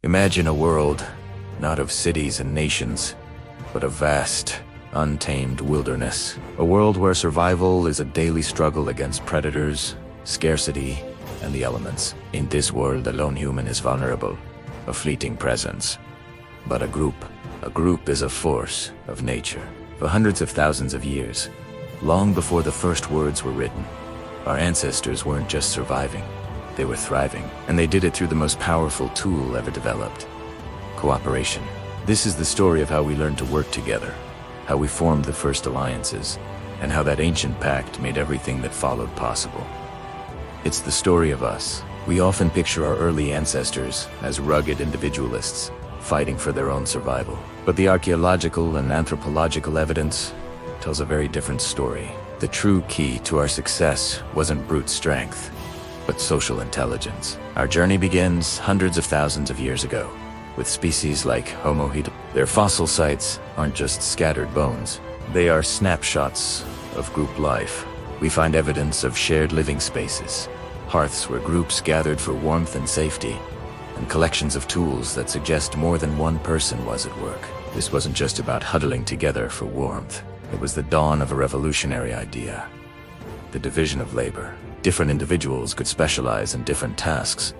Imagine a world, not of cities and nations, but a vast, untamed wilderness. A world where survival is a daily struggle against predators, scarcity, and the elements. In this world, the lone human is vulnerable, a fleeting presence. But a group is a force of nature. For hundreds of thousands of years, long before the first words were written, our ancestors weren't just surviving, they were thriving. And they did it through the most powerful tool ever developed: cooperation. This is the story of how we learned to work together, how we formed the first alliances, and how that ancient pact made everything that followed possible. It's the story of us. We often picture our early ancestors as rugged individualists, fighting for their own survival. But the archaeological and anthropological evidence tells a very different story. The true key to our success wasn't brute strength, but social intelligence. Our journey begins hundreds of thousands of years ago, with species like Homo habilis. Their fossil sites aren't just scattered bones. They are snapshots of group life. We find evidence of shared living spaces, hearths where groups gathered for warmth and safety, and collections of tools that suggest more than one person was at work. This wasn't just about huddling together for warmth. It was the dawn of a revolutionary idea: the division of labor. Different individuals could specialize in different tasks,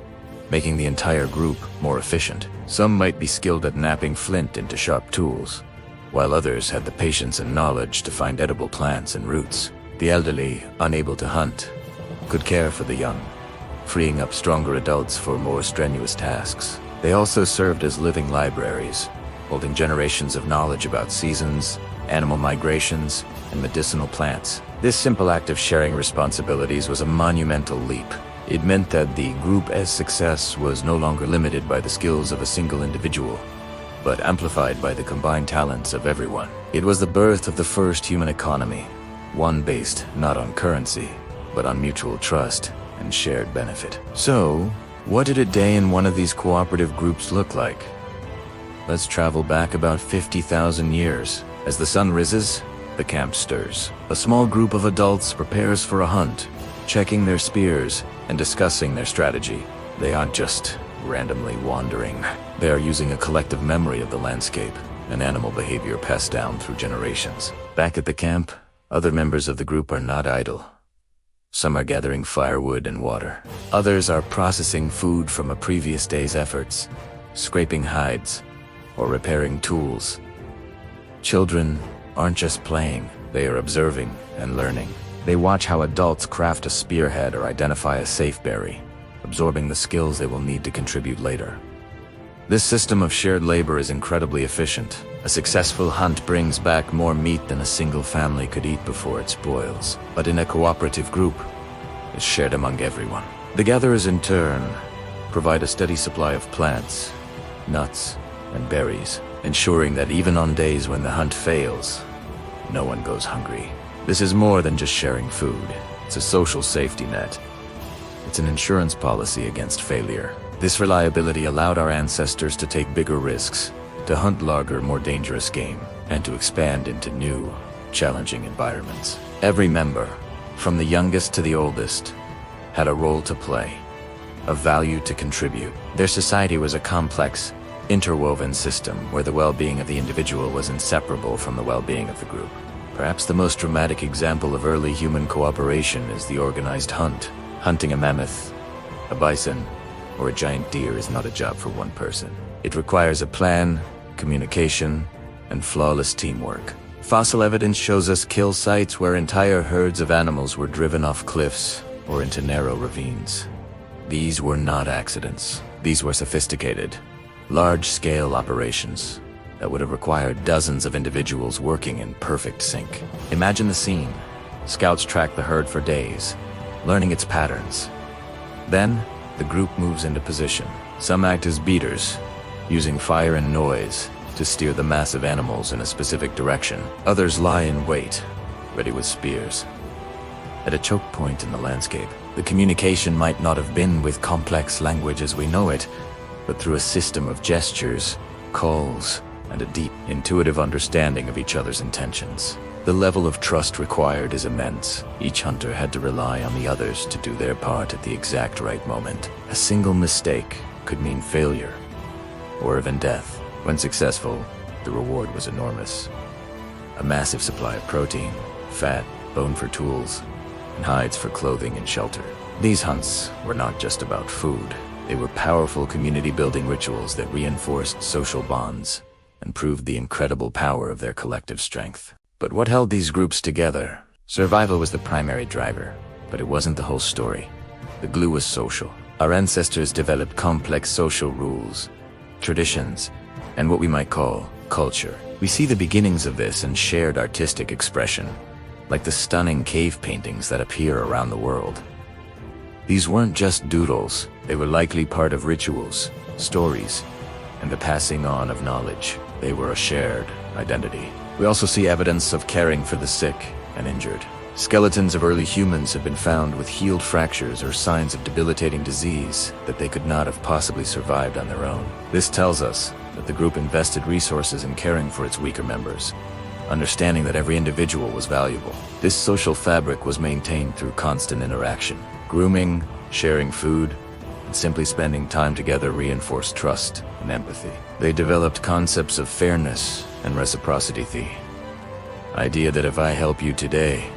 making the entire group more efficient. Some might be skilled at knapping flint into sharp tools, while others had the patience and knowledge to find edible plants and roots. The elderly, unable to hunt, could care for the young, freeing up stronger adults for more strenuous tasks. They also served as living libraries, holding generations of knowledge about seasons, animal migrations, and medicinal plants. This simple act of sharing responsibilities was a monumental leap. It meant that the group's success was no longer limited by the skills of a single individual, but amplified by the combined talents of everyone. It was the birth of the first human economy, one based not on currency, but on mutual trust and shared benefit. So, what did a day in one of these cooperative groups look like? Let's travel back about 50,000 years. As the sun rises, the camp stirs. A small group of adults prepares for a hunt, checking their spears and discussing their strategy. They aren't just randomly wandering. They are using a collective memory of the landscape, and animal behavior passed down through generations. Back at the camp, other members of the group are not idle. Some are gathering firewood and water. Others are processing food from a previous day's efforts, scraping hides, or repairing tools. Children aren't just playing, they are observing and learning. They watch how adults craft a spearhead or identify a safe berry, absorbing the skills they will need to contribute later. This system of shared labor is incredibly efficient. A successful hunt brings back more meat than a single family could eat before it spoils. But in a cooperative group, it's shared among everyone. The gatherers in turn provide a steady supply of plants, nuts, and berries, ensuring that even on days when the hunt fails, no one goes hungry. This is more than just sharing food. It's a social safety net. It's an insurance policy against failure. This reliability allowed our ancestors to take bigger risks, to hunt larger, more dangerous game, and to expand into new, challenging environments. Every member, from the youngest to the oldest, had a role to play, a value to contribute. Their society was a complex, interwoven system where the well-being of the individual was inseparable from the well-being of the group. Perhaps the most dramatic example of early human cooperation is the organized hunt. Hunting a mammoth, a bison, or a giant deer is not a job for one person. It requires a plan, communication, and flawless teamwork. Fossil evidence shows us kill sites where entire herds of animals were driven off cliffs or into narrow ravines. These were not accidents. These were sophisticated, large-scale operations that would have required dozens of individuals working in perfect sync. Imagine the scene. Scouts track the herd for days, learning its patterns. Then, the group moves into position. Some act as beaters, using fire and noise to steer the massive animals in a specific direction. Others lie in wait, ready with spears. At a choke point in the landscape, the communication might not have been with complex language as we know it, but through a system of gestures, calls, and a deep, intuitive understanding of each other's intentions. The level of trust required is immense. Each hunter had to rely on the others to do their part at the exact right moment. A single mistake could mean failure, or even death. When successful, the reward was enormous. A massive supply of protein, fat, bone for tools, and hides for clothing and shelter. These hunts were not just about food. They were powerful community-building rituals that reinforced social bonds and proved the incredible power of their collective strength. But what held these groups together? Survival was the primary driver, but it wasn't the whole story. The glue was social. Our ancestors developed complex social rules, traditions, and what we might call culture. We see the beginnings of this in shared artistic expression, like the stunning cave paintings that appear around the world. These weren't just doodles, they were likely part of rituals, stories, and the passing on of knowledge. They were a shared identity. We also see evidence of caring for the sick and injured. Skeletons of early humans have been found with healed fractures or signs of debilitating disease that they could not have possibly survived on their own. This tells us that the group invested resources in caring for its weaker members, understanding that every individual was valuable. This social fabric was maintained through constant interaction. Grooming, sharing food, and simply spending time together reinforced trust and empathy. They developed concepts of fairness and reciprocity. The idea that if I help you today,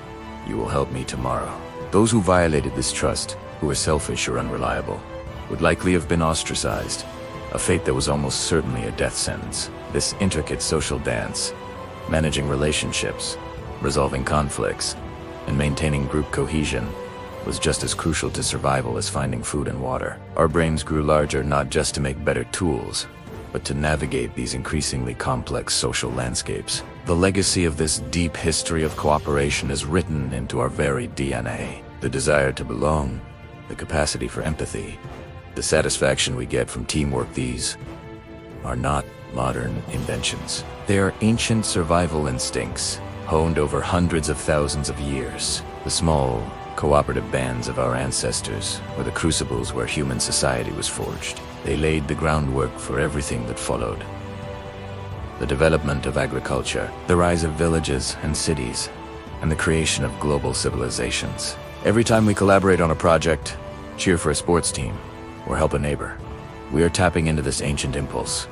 you will help me tomorrow. Those who violated this trust, who were selfish or unreliable, would likely have been ostracized, a fate that was almost certainly a death sentence. This intricate social dance, managing relationships, resolving conflicts, and maintaining group cohesion, was just as crucial to survival as finding food and water. Our brains grew larger not just to make better tools, but to navigate these increasingly complex social landscapes. The legacy of this deep history of cooperation is written into our very DNA. The desire to belong, the capacity for empathy, the satisfaction we get from teamwork, these are not modern inventions. They are ancient survival instincts, honed over hundreds of thousands of years. The small, cooperative bands of our ancestors were the crucibles where human society was forged. They laid the groundwork for everything that followed. The development of agriculture, the rise of villages and cities, and the creation of global civilizations. Every time we collaborate on a project, cheer for a sports team, or help a neighbor, we are tapping into this ancient impulse.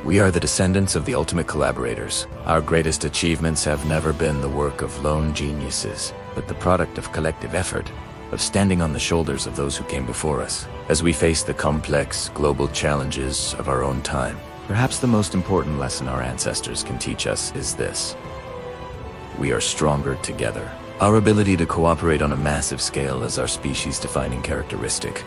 We are the descendants of the ultimate collaborators. Our greatest achievements have never been the work of lone geniuses, but the product of collective effort, of standing on the shoulders of those who came before us. As we face the complex, global challenges of our own time, perhaps the most important lesson our ancestors can teach us is this: we are stronger together. Our ability to cooperate on a massive scale is our species-defining characteristic,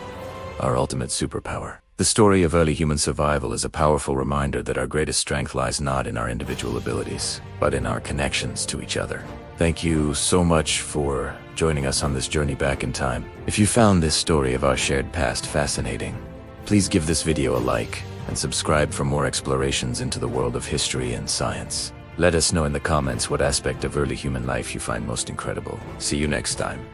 our ultimate superpower. The story of early human survival is a powerful reminder that our greatest strength lies not in our individual abilities, but in our connections to each other. Thank you so much for joining us on this journey back in time. If you found this story of our shared past fascinating, please give this video a like and subscribe for more explorations into the world of history and science. Let us know in the comments what aspect of early human life you find most incredible. See you next time.